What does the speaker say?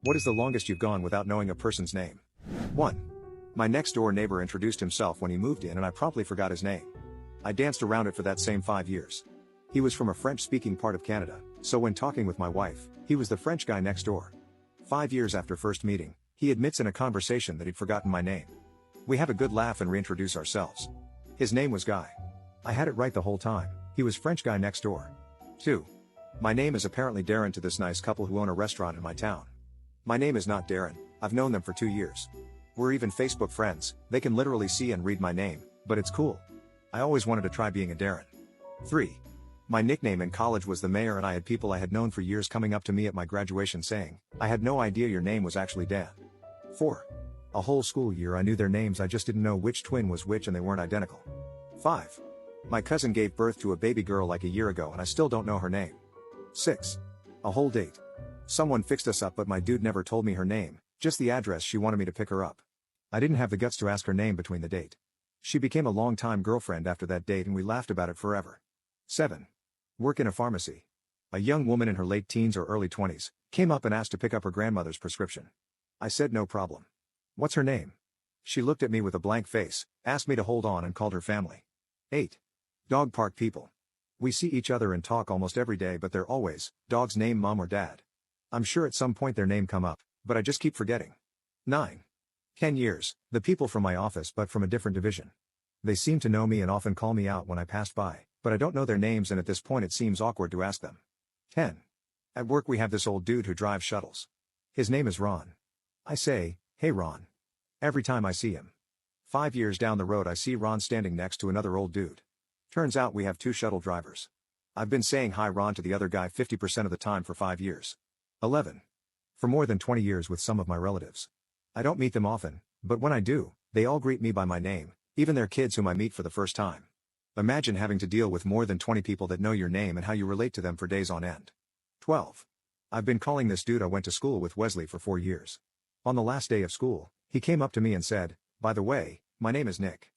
What is the longest you've gone without knowing a person's name? 1. My next door neighbor introduced himself when he moved in and I promptly forgot his name. I danced around it for that same 5 years. He was from a French-speaking part of Canada, so when talking with my wife, he was the French guy next door. 5 years after first meeting, he admits in a conversation that he'd forgotten my name. We have a good laugh and reintroduce ourselves. His name was Guy. I had it right the whole time, he was French guy next door. 2. My name is apparently Darren to this nice couple who own a restaurant in my town. My name is not Darren, I've known them for 2 years. We're even Facebook friends, they can literally see and read my name, but it's cool. I always wanted to try being a Darren. 3. My nickname in college was the Mayor and I had people I had known for years coming up to me at my graduation saying, "I had no idea your name was actually Dan." 4. A whole school year I knew their names, I just didn't know which twin was which and they weren't identical. 5. My cousin gave birth to a baby girl like a year ago and I still don't know her name. 6. A whole date. Someone fixed us up but my dude never told me her name, just the address she wanted me to pick her up. I didn't have the guts to ask her name between the date. She became a long-time girlfriend after that date and we laughed about it forever. 7. Work in a pharmacy. A young woman in her late teens or early 20s came up and asked to pick up her grandmother's prescription. I said no problem. What's her name? She looked at me with a blank face, asked me to hold on and called her family. 8. Dog park people. We see each other and talk almost every day but they're always, dog's name mom or dad. I'm sure at some point their name come up, but I just keep forgetting. 9. 10 years, the people from my office but from a different division. They seem to know me and often call me out when I pass by, but I don't know their names and at this point it seems awkward to ask them. 10. At work we have this old dude who drives shuttles. His name is Ron. I say, "Hey Ron." Every time I see him. 5 years down the road I see Ron standing next to another old dude. Turns out we have 2 shuttle drivers. I've been saying hi Ron to the other guy 50% of the time for 5 years. 11. For more than 20 years with some of my relatives. I don't meet them often, but when I do, they all greet me by my name, even their kids whom I meet for the first time. Imagine having to deal with more than 20 people that know your name and how you relate to them for days on end. 12. I've been calling this dude I went to school with Wesley for 4 years. On the last day of school, he came up to me and said, "By the way, my name is Nick."